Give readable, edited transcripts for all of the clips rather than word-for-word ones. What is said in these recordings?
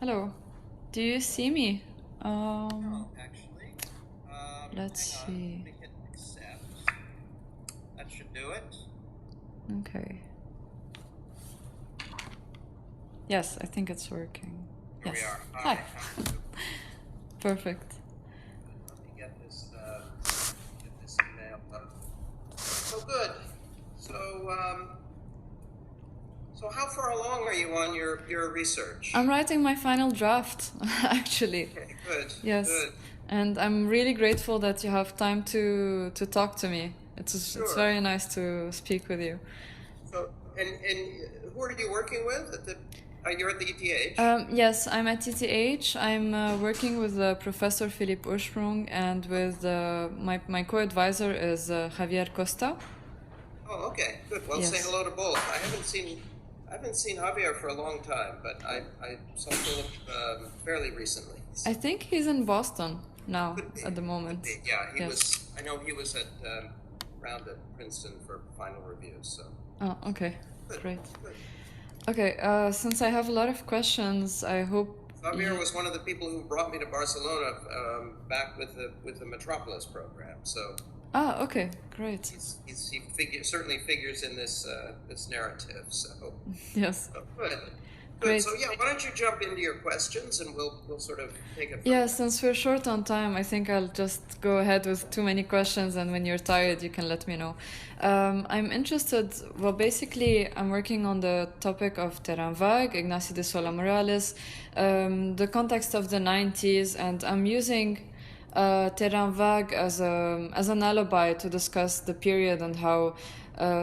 Hello. Do you see me? No, Um, actually. let's Hang on. Let see. me hit accept. That should do it. Okay. Yes, I think it's working. Here we Yes. are. Hi. Hi. How are you? Perfect. Let me get this email up. So good. So, so how far along are you on your research? I'm writing my final draft, actually. Okay, good, Yes. good. And I'm really grateful that you have time to talk to me. It's Sure. very nice to speak with you. So, and who are you working with at the? You're at the ETH. Yes, I'm at TTH. I'm working with Professor Philipp Ursprung and with my co-advisor is Javier Costa. Oh, okay, good. Well, say Yes. hello to both. I haven't seen Javier for a long time, but I saw Philip fairly recently. I So think he's in Boston now could be, at the could moment. be. Yeah, he Yes. was. I know he was at round at Princeton for final reviews. So Oh, okay. good, Great. good. Okay, since I have a lot of questions, I hope Javier you... was one of the people who brought me to Barcelona back with the Metropolis program. So Ah, okay, great. certainly figures in this narrative. So. Yes, Oh, good. Good. great. So yeah, why don't you jump into your questions and we'll sort of take it from Yeah, there. since we're short on time, I think I'll just go ahead with too many questions, and when you're Sure. tired, you can let me know. I'm interested, well, basically, I'm working on the topic of Terran Vague, Ignacio de Sola Morales, the context of the 90s, and I'm using Terran Vague as an alibi to discuss the period and how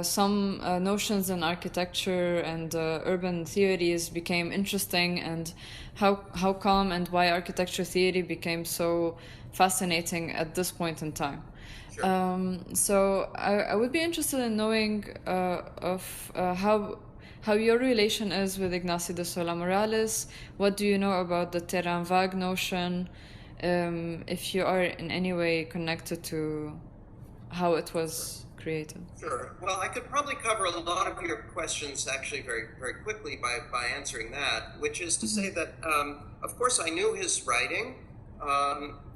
some notions in architecture and urban theories became interesting, and how come and why architecture theory became so fascinating at this point in time. Sure. So I would be interested in knowing of how your relation is with Ignacio de Sola Morales. What do you know about the terrain vague notion? If you are in any way connected to how it Sure. was created. Sure. Well, I could probably cover a lot of your questions actually very, very quickly by answering that, which is to say that, of course, I knew his writing,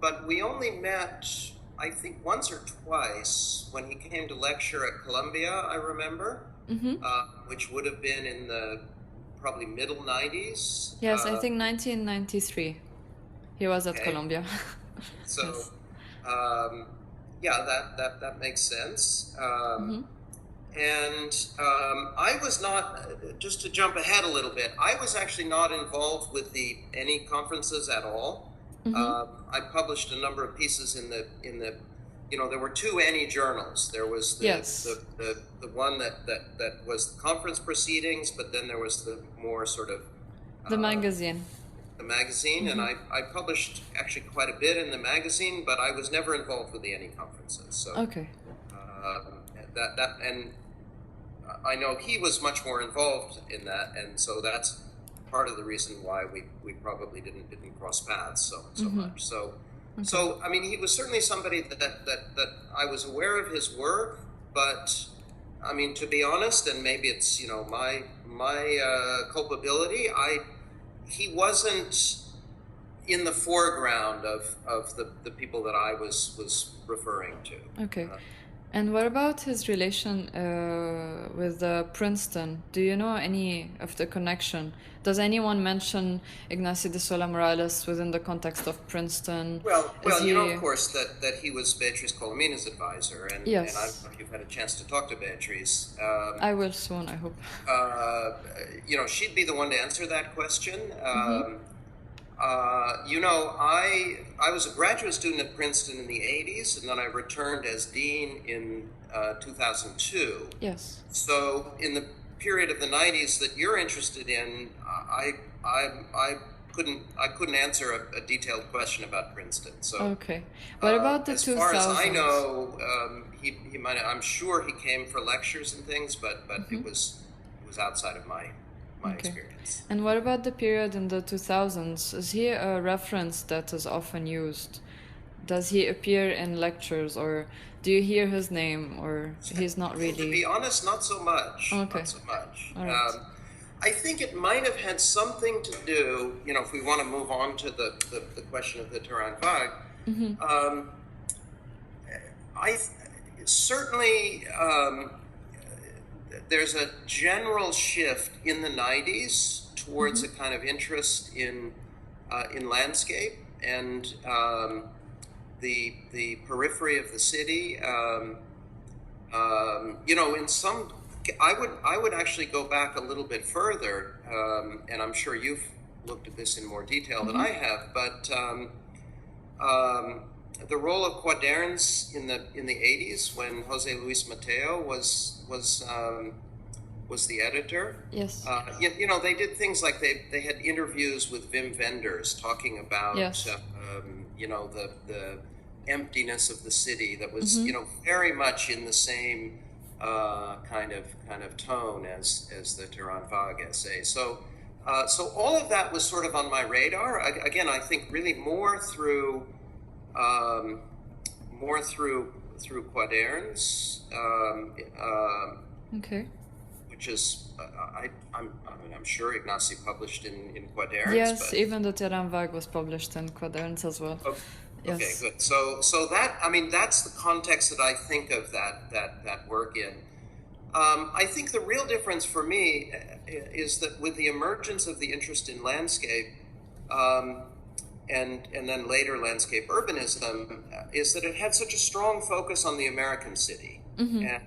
but we only met, I think, once or twice when he came to lecture at Columbia, I remember, which would have been in the probably middle 90s. Yes, I think 1993. He was at Okay. Columbia. So, Yes. um, yeah, that makes sense. And I was not, just to jump ahead a little bit, I was actually not involved with the any conferences at all. I published a number of pieces in the there were two any journals. There was Yes. the one that was the conference proceedings, but then there was the more sort of The uh, magazine. the magazine, and I published actually quite a bit in the magazine, but I was never involved with the any conferences. So Okay. that and I know he was much more involved in that, and so that's part of the reason why we probably didn't cross paths so much. So I mean, he was certainly somebody that I was aware of his work, but I mean, to be honest, and maybe it's my culpability. He wasn't in the foreground of the people that I was referring to. Okay. And what about his relation with Princeton? Do you know any of the connection? Does anyone mention Ignacio de Sola Morales within the context of Princeton? Is Well, you know, he... of course, that he was Beatriz Colomina's advisor, and I don't Yes. know if you've had a chance to talk to Beatriz. I will soon, I hope. She'd be the one to answer that question. I was a graduate student at Princeton in the 80s, and then I returned as dean in 2002. Yes. So in the period of the 90s that you're interested in, I couldn't answer a detailed question about Princeton. So Okay. What about the as far as I 2000s? know, he might. I'm sure he came for lectures and things, but it was outside of my Okay. experience. And what about the period in the 2000s? Is he a reference that is often used? Does he appear in lectures, or do you hear his name, or he's not To be really? honest, not so much. Okay. Not so much. All right. I think it might have had something to do, if we want to move on to the question of the Terran Vague, um, I certainly there's a general shift in the 90s towards a kind of interest in landscape and the periphery of the city. In some, I would actually go back a little bit further, and I'm sure you've looked at this in more detail than I have, but the role of Quaderns in the 80s when Jose Luis Mateo was the editor. Yes. They did things like they had interviews with Wim Wenders talking about Yes. The emptiness of the city that was very much in the same kind of tone as the Terran Vague essay. So all of that was sort of on my radar. Again, I think really more through Quaderns. Okay. Which is, I'm sure Ignacy published in Quaderns. Yes, but, even the Terran Vague was published in Quaderns as well. Okay, Yes. good. So that, that's the context that I think of that work in. I think the real difference for me is that with the emergence of the interest in landscape, and then later landscape urbanism, is that it had such a strong focus on the American city. And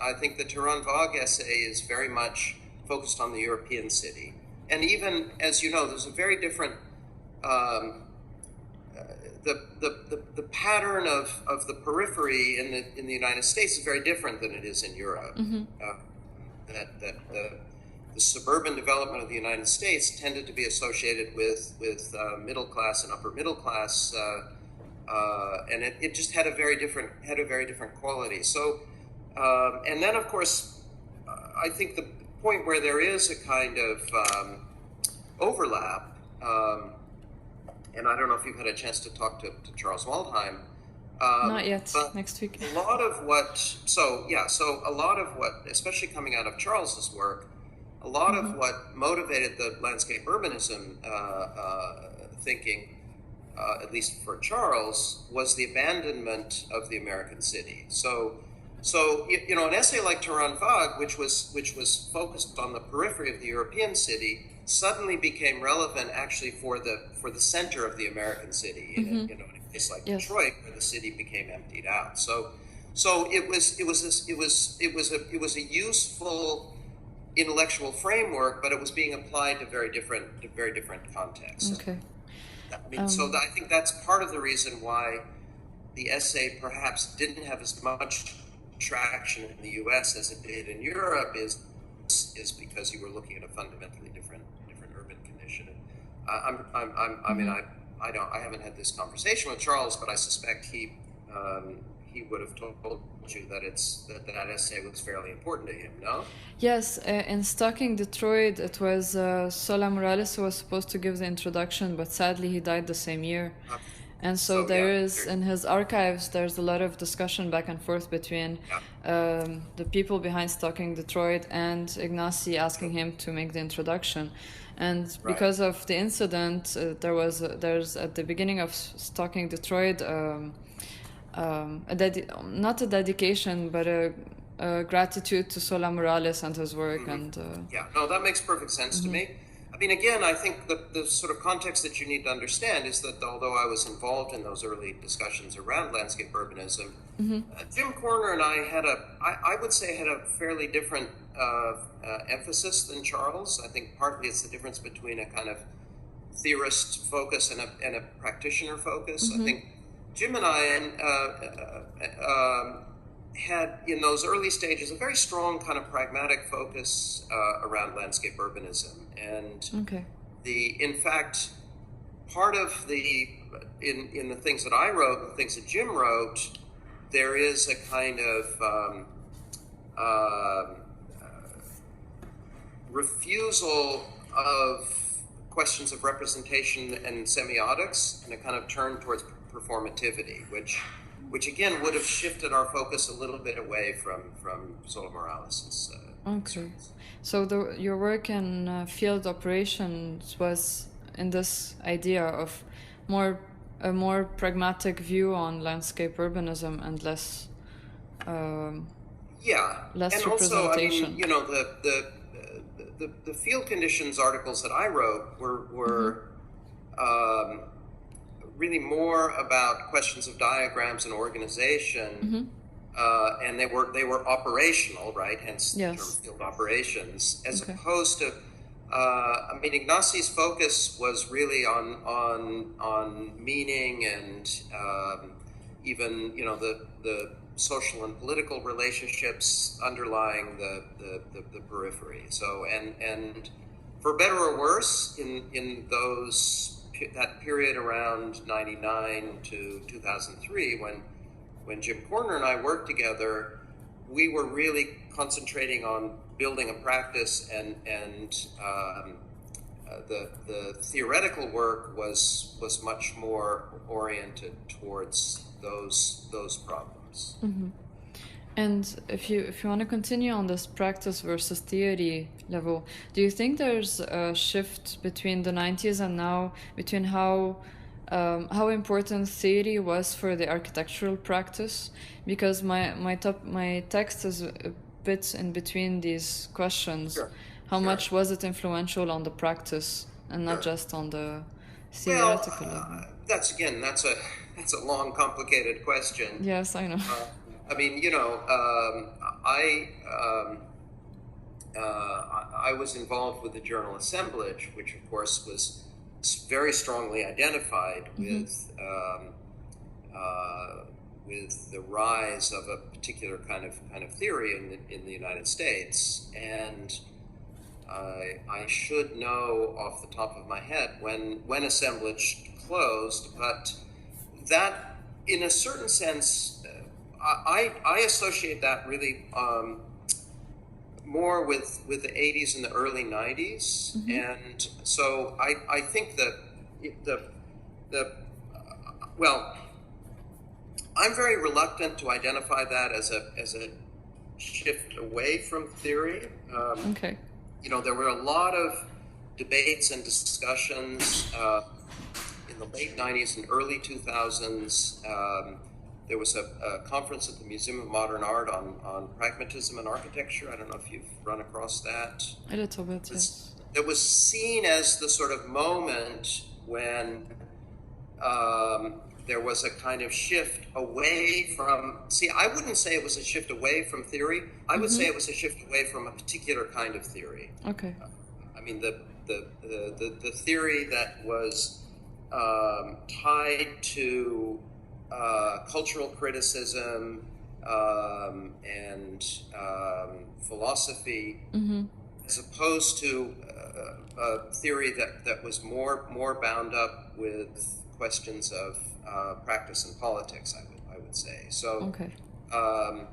I think the Terran Vague essay is very much focused on the European city. And even, as you know, there's a very different, the pattern of the periphery in the United States is very different than it is in Europe. The suburban development of the United States tended to be associated with middle class and upper middle class, and it just had a very different quality. So, and then of course, I think the point where there is a kind of overlap, and I don't know if you've had a chance to talk to Charles Waldheim. Not yet. Next week. A lot of what, especially coming out of Charles's work, a lot of what motivated the landscape urbanism thinking, at least for Charles, was the abandonment of the American city. So an essay like Terran Vague, which was focused on the periphery of the European city, suddenly became relevant actually for the center of the American city. In a place like Detroit, where the city became emptied out. So it was a useful intellectual framework, but it was being applied to very different contexts. Okay. I think that's part of the reason why the essay perhaps didn't have as much traction in the U.S. as it did in Europe is because you were looking at a fundamentally different urban condition. I haven't had this conversation with Charles, but I suspect he would have told you that that essay was fairly important to him. No? Yes, in Stalking Detroit, it was Sola Morales who was supposed to give the introduction, but sadly he died the same year. And so in his archives, there's a lot of discussion back and forth between the people behind Stalking Detroit and Ignacy asking him to make the introduction. And because of the incident, there's at the beginning of Stalking Detroit, not a dedication, but a gratitude to Sola Morales and his work. And that makes perfect sense to me. Again, I think the sort of context that you need to understand is that although I was involved in those early discussions around landscape urbanism, Jim Corner and I would say had a fairly different emphasis than Charles. I think partly it's the difference between a kind of theorist focus and a practitioner focus. I think Jim and I had, in those early stages, a very strong kind of pragmatic focus around landscape urbanism. And in fact, part of in the things that I wrote, the things that Jim wrote, there is a kind of refusal of questions of representation and semiotics, and a kind of turn towards performativity, which again would have shifted our focus a little bit away from Sola Morales' Okay. So your work in field operations was in this idea of more a more pragmatic view on landscape urbanism and um, Yeah, less and also, I mean, representation. you know, the field conditions articles that I wrote Mm-hmm. were um, really more about questions of diagrams and organization, Mm-hmm. and they were operational, right? Hence the term Yes. field operations, as Okay. opposed to. I mean, Ignacie's focus was really on meaning and even the social and political relationships underlying the periphery. So and for better or worse, in that period around '99 to 2003, when Jim Corner and I worked together, we were really concentrating on building a practice, and the theoretical work was much more oriented towards those problems. Mm-hmm. And if you want to continue on this practice versus theory level, do you think there's a shift between the 90s and now between how important theory was for the architectural practice? Because my text is a bit in between these questions. Sure, How sure, much was it influential on the practice and not sure. just on the Well, theoretical level? that's a long, complicated question. Yes, I know. Uh, I mean, I was involved with the journal Assemblage, which of course was very strongly identified Mm-hmm. with the rise of a particular kind of theory in the United States. And I should know off the top of my head when Assemblage closed, but that, in a certain sense, I associate that really more with the '80s and the early '90s, Mm-hmm. and so I think that the well, I'm very reluctant to identify that as a shift away from theory. Okay. There were a lot of debates and discussions in the late '90s and early 2000s. There was a conference at the Museum of Modern Art on pragmatism and architecture. I don't know if you've run across that. A little bit, yes. It was seen as the sort of moment when there was a kind of shift away from. See, I wouldn't say it was a shift away from theory. I would Mm-hmm. say it was a shift away from a particular kind of theory. Okay. I mean, the theory that was tied to cultural criticism and philosophy, Mm-hmm. as opposed to a theory that was more bound up with questions of practice and politics. I would say so. Okay. Um,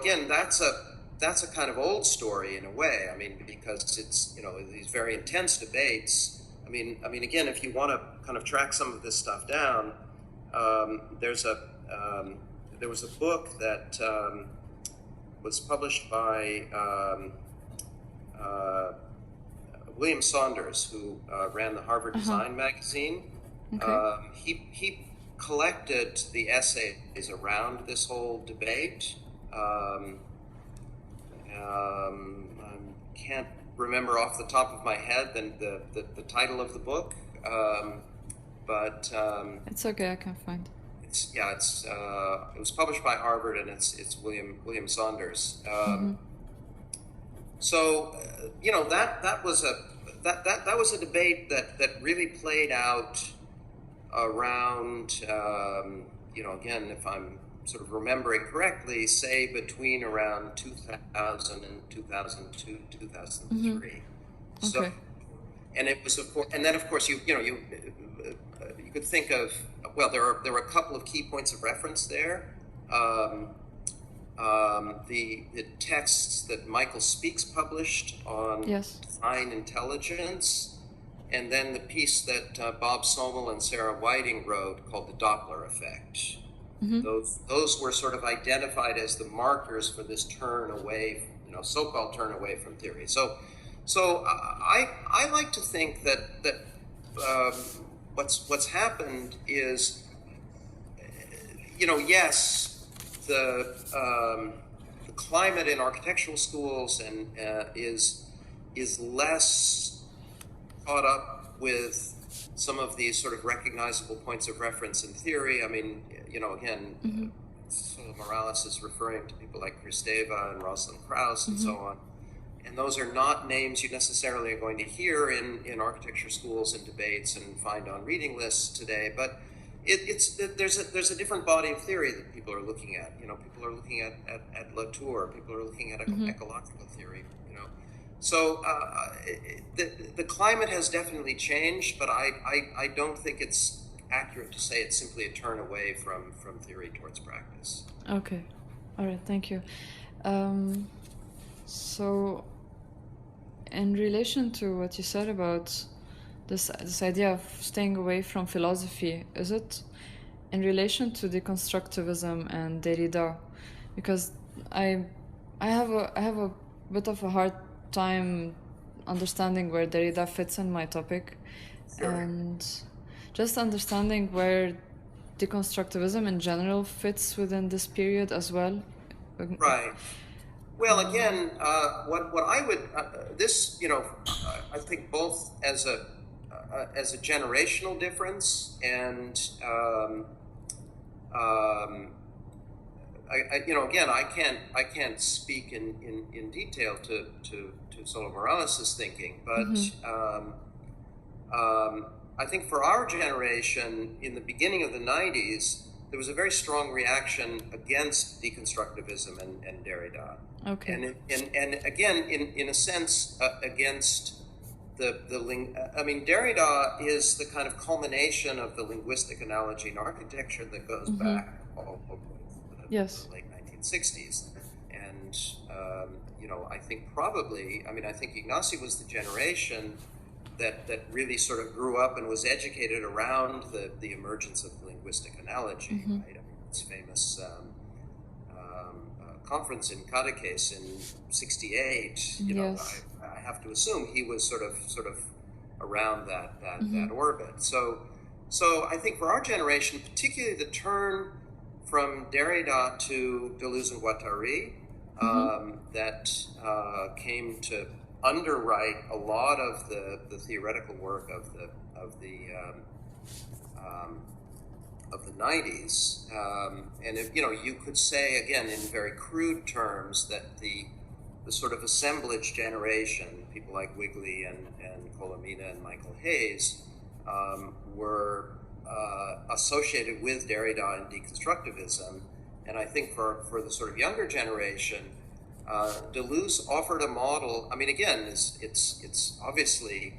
again, that's a kind of old story in a way. I mean, because it's these very intense debates. I mean, again, if you want to kind of track some of this stuff down, there was a book that was published by uh, William Saunders, who ran the Harvard Uh-huh. Design magazine. Okay. He collected the essays around this whole debate. I can't remember off the top of my head the title of the book, but It's okay, I can find. it was published by Harvard, and it's William Saunders. Mm-hmm. So that was a debate that really played out around again, if I'm sort of remembering correctly, say between around 2000 and 2002, 2003. So, Okay. and it was, of course, and then of course you could think of, well, there are a couple of key points of reference there. The texts that Michael Speaks published on Yes. design intelligence, and then the piece that Bob Somel and Sarah Whiting wrote called The Doppler Effect. Those were sort of identified as the markers for this turn away, so-called turn away from theory. So I like to think that what's happened is, yes, the climate in architectural schools and is less caught up with some of these sort of recognizable points of reference in theory. I mean, again, Sola Morales is referring to people like Kristeva and Rosalind Krauss and so on. And those are not names you necessarily are going to hear in architecture schools and debates and find on reading lists today. But there's a different body of theory that people are looking at. People are looking at Latour. People are looking at ecological theory. So the climate has definitely changed, but I don't think it's accurate to say it's simply a turn away from theory towards practice. Okay, all right, thank you. So, in relation to what you said about this idea of staying away from philosophy, is it in relation to deconstructivism and Derrida? Because I have a bit of a hard time understanding where Derrida fits in my topic, Sure. and just understanding where deconstructivism in general fits within this period as well. Right. Well, again, what I would I think both as a generational difference and again, I can't speak in detail to Sola Morales' thinking, but I think for our generation, in the beginning of the 90s, there was a very strong reaction against deconstructivism and Derrida. Okay. And again, in a sense, against I mean, Derrida is the kind of culmination of the linguistic analogy in architecture that goes back all over the late 1960s. And, I think I think Ignacy was the generation that really sort of grew up and was educated around the emergence of linguistic analogy, right? I mean, this famous conference in Cadaqués in '68. I have to assume he was sort of around that orbit. So I think for our generation, particularly the turn from Derrida to Deleuze and Guattari, that came to underwrite a lot of the theoretical work of the 90s, and you could say again in very crude terms that the sort of assemblage generation, people like Wigley and Colomina and Michael Hayes, were associated with Derrida and deconstructivism, and I think for the sort of younger generation, Deleuze offered a model. I mean, again, it's obviously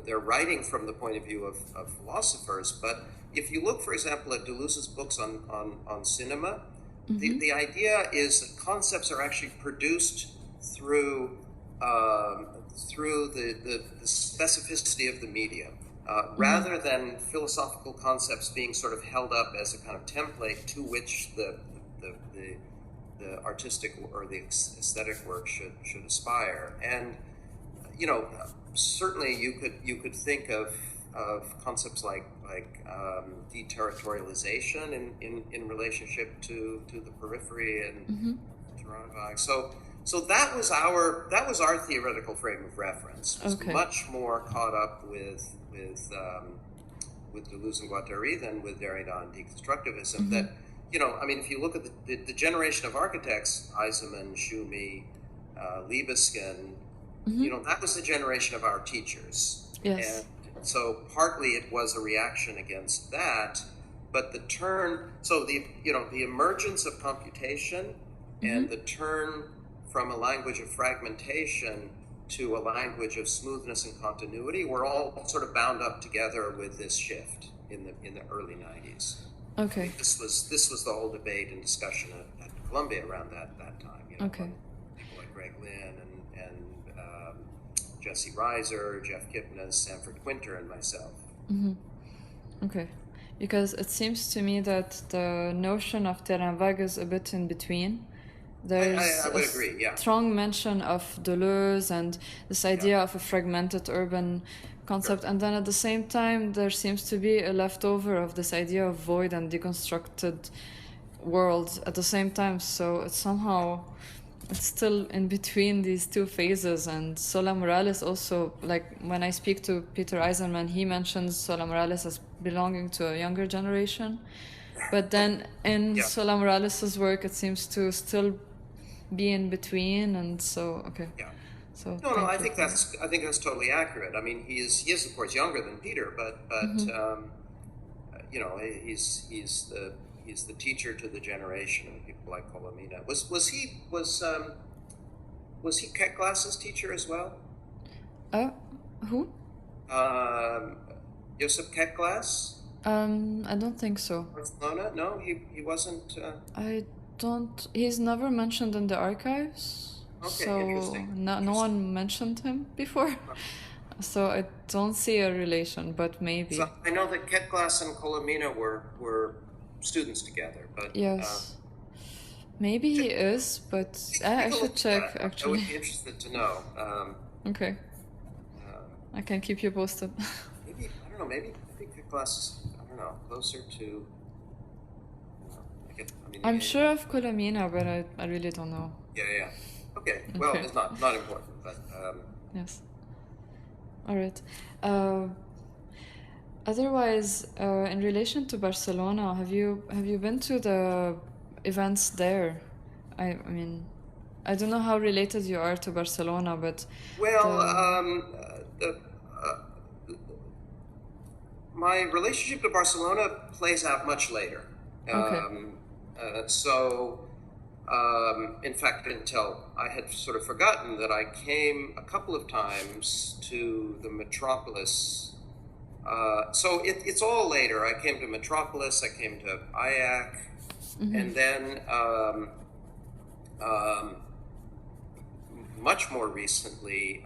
they're writing from the point of view of philosophers, but if you look, for example, at Deleuze's books on cinema, the idea is that concepts are actually produced through the specificity of the medium, rather than philosophical concepts being sort of held up as a kind of template to which the artistic or the aesthetic work should aspire. And certainly you could think of concepts like deterritorialization in relationship to the periphery and Taranvag. So that was our theoretical frame of reference. It was much more caught up with Deleuze and Guattari than with Derrida and deconstructivism. That I mean, if you look at the generation of architects, Eisenman, Schumi, Libeskind, that was the generation of our teachers. Yes. And so partly it was a reaction against that, but the emergence of computation and the turn from a language of fragmentation to a language of smoothness and continuity were all sort of bound up together with this shift in the early 90s. Okay. This was the whole debate and discussion at Columbia around that time. People like Greg Lynn and Jesse Reiser, Jeff Kipnis, Sanford Quinter, and myself. Okay. because it seems to me that the notion of terrain vague is a bit in between. There's I a would agree. Yeah. strong mention of Deleuze and this idea of a fragmented urban concept, and then at the same time, there seems to be a leftover of this idea of void and deconstructed world at the same time. So it's somehow it's still in between these two phases. And Sola Morales also, like when I speak to Peter Eisenman, he mentions Sola Morales as belonging to a younger generation. But then in Yeah. Sola Morales's work, it seems to still be in between. And so, okay. Yeah. So No, thank I you think for that. that's totally accurate. I mean, he is of course younger than Peter, but you know, he's the teacher to the generation of people like Colomina. Was he Keck Glass's teacher as well? Who? Um, Josep Keck Glass, I don't think so. Barcelona? No, he wasn't. I don't. He's never mentioned in the archives. Okay, So interesting. no one mentioned him before. So I don't see a relation, but maybe. So I know that Keck Glass and Colomina were students together, but Yes. Maybe he is, but I should check I would actually. be interested to know. Okay, I can keep you posted. Maybe I don't know. Maybe Keck Glass is I don't know closer to. I mean, I'm sure of Colomina, but I really don't know. Yeah. Okay. Well, Okay. it's not important, but Yes. All right. Otherwise, in relation to Barcelona, have you been to the events there? I mean, I don't know how related you are to Barcelona, but well, the my relationship to Barcelona plays out much later. okay. So, in fact, until I had sort of forgotten that I came a couple of times to the Metropolis. So it's all later. I came to Metropolis, I came to IAC, and then much more recently,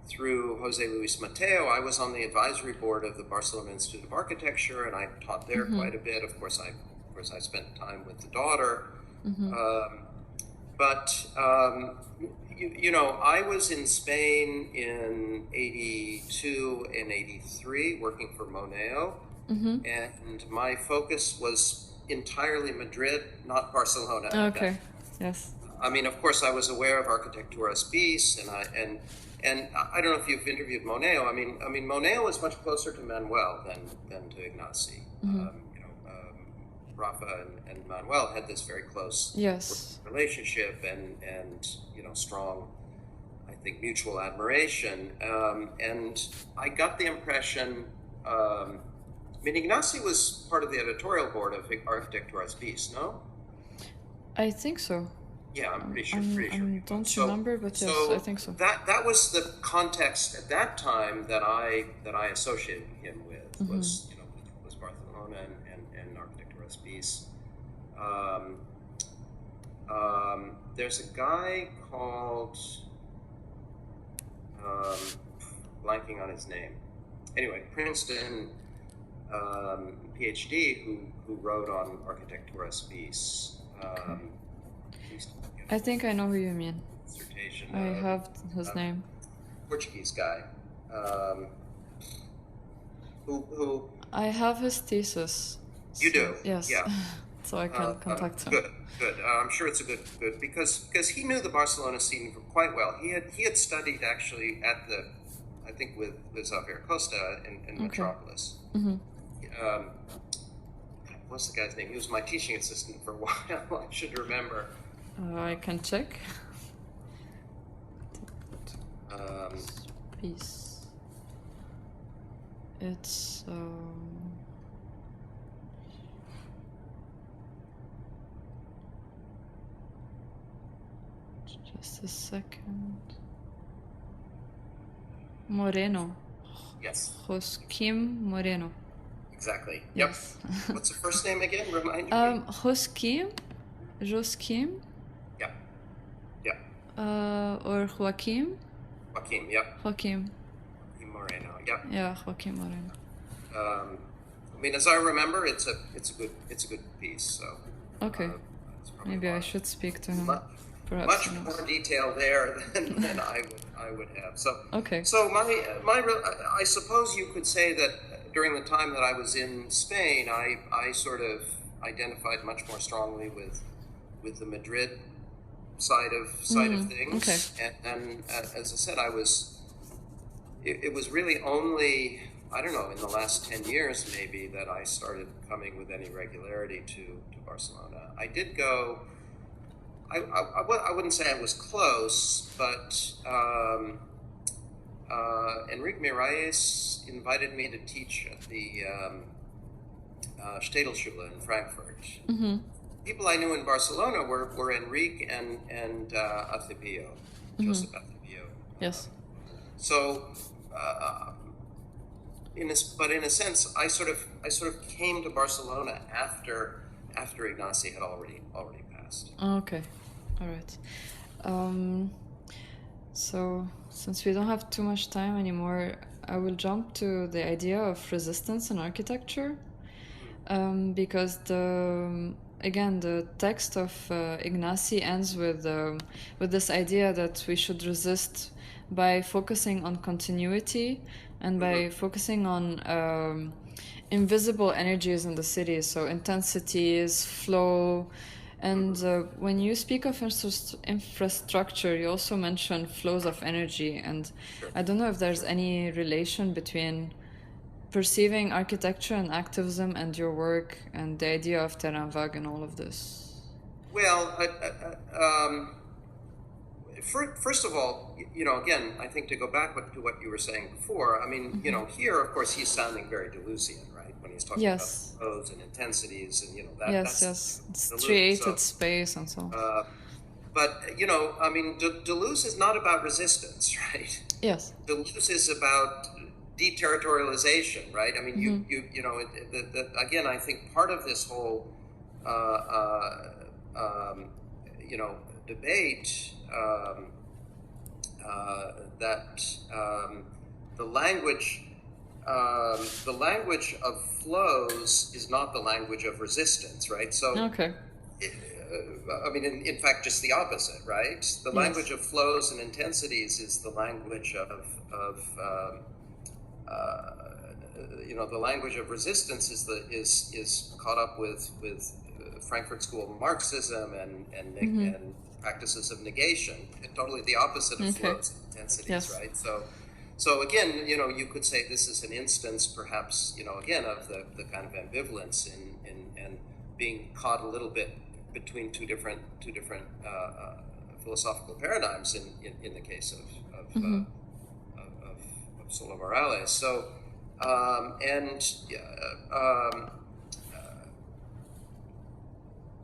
through Jose Luis Mateo, I was on the advisory board of the Barcelona Institute of Architecture, and I taught there quite a bit. Of course, I spent time with the daughter. But you know, I was in Spain in '82 and '83 working for Moneo, and my focus was entirely Madrid, not Barcelona. Okay. Yes. I mean, of course, I was aware of Arquitecturas Bis, and I don't know if you've interviewed Moneo. I mean, Moneo is much closer to Manuel than to Ignacy. Rafa and Manuel had this very close relationship and you know strong, I think, mutual admiration. And I got the impression. I mean, Ignacy was part of the editorial board of Arquitecturas Bis, no? I think so. Yeah, I'm pretty sure. I don't remember, but yes, I think so. That was the context at that time that I associated him with was Barcelona and Arquitecturas Bis. There's a guy called blanking on his name. Anyway, Princeton PhD who wrote on Arquitecturas Bis. I think I know who you mean. Dissertation. I have his name. Portuguese guy. Who? I have his thesis. You do? Yes. Yeah. So I can contact him. Good. I'm sure it's a good because he knew the Barcelona scene quite well. He had studied actually at I think with Xavier Costa in Metropolis. What's the guy's name? He was my teaching assistant for a while. I should remember. I can check. Peace. It's just a second. Moreno. Yes. Joaquim Moreno. Exactly. Yep. Yes. What's the first name again? Remind me. Joaquim. Yeah. Or Joaquim. Joaquim. Yep. Joaquim. Joaquim Moreno. Yep. Yeah, Joaquim Moreno. I mean, as I remember, it's a good piece. So Okay, that's probably maybe I why. should speak to him. Much, Perhaps much he knows. more detail there than I would have. So Okay. so I suppose you could say that during the time that I was in Spain, I sort of identified much more strongly with the Madrid side of Okay. things, and as I said, it was really only, I don't know, in the last 10 years maybe that I started coming with any regularity to Barcelona. I did go, I wouldn't say I was close, but Enrique Miralles invited me to teach at the Städelschule in Frankfurt. Mm-hmm. People I knew in Barcelona were Enrique and Atipio, Joseph Atipio. Yes. So, but in a sense, I sort of came to Barcelona after Ignacy had already passed. Okay. All right. Um, so, since we don't have too much time anymore, I will jump to the idea of resistance in architecture, because again the text of Ignacy ends with this idea that we should resist by focusing on continuity and by focusing on invisible energies in the city, so intensities, flow. And when you speak of infrastructure, you also mention flows of energy. And Sure. I don't know if there's any relation between perceiving architecture and activism and your work and the idea of terrain vague and all of this. Well, first of all, again, I think to go back to what you were saying before, I mean, here, of course, he's sounding very Deleuzian, right? When he's talking Yes. about flows and intensities, and Yes, that's yes. It's Deleuze. created So, space and so on. but I mean, Deleuze is not about resistance, right? Yes. Deleuze is about deterritorialization, right? I mean, again, I think part of this whole debate that the language the language of flows is not the language of resistance, right? So, Okay. I mean, in fact, just the opposite, right? The Yes. language of flows and intensities is the language of the language of resistance is caught up with Frankfurt School Marxism and practices of negation, totally the opposite of Okay. flows and intensities, Yes. right? So again, you could say this is an instance, perhaps, again, of the kind of ambivalence in being caught a little bit between two different philosophical paradigms in the case of Sola Morales. So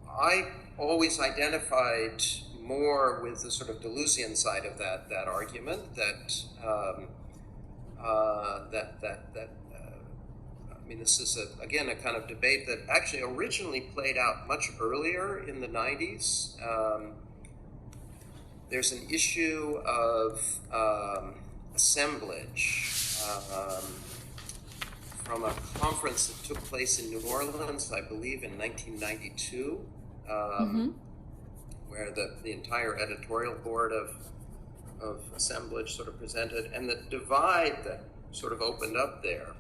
I always identified more with the sort of Deleuzian side of that argument that I mean, this is again a kind of debate that actually originally played out much earlier in the 90s. There's an issue of assemblage from a conference that took place in New Orleans, I believe, in 1992, where the entire editorial board of assemblage sort of presented, and the divide that sort of opened up there.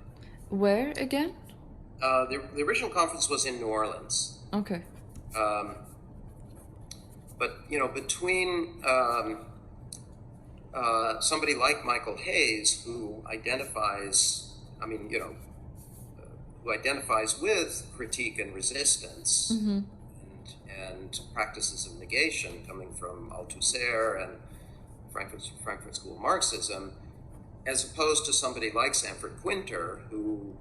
Where again? The original conference was in New Orleans. Okay. But between somebody like Michael Hayes, who identifies, who identifies with critique and resistance and practices of negation coming from Althusser and Frankfurt School Marxism, as opposed to somebody like Sanford Quinter, who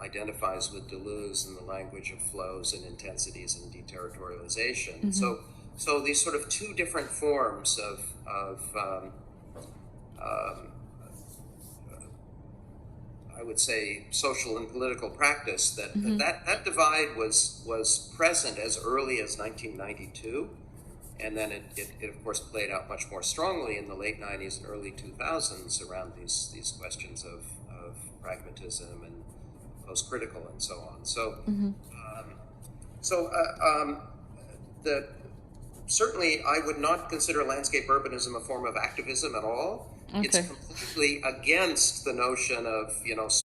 identifies with Deleuze in the language of flows and intensities and deterritorialization. So these sort of two different forms of I would say social and political practice that divide was present as early as 1992. And then it of course played out much more strongly in the late 90s and early 2000s around these questions of pragmatism and post-critical, and so on. So, Mm-hmm. so the certainly I would not consider landscape urbanism a form of activism at all. It's Okay. completely against the notion of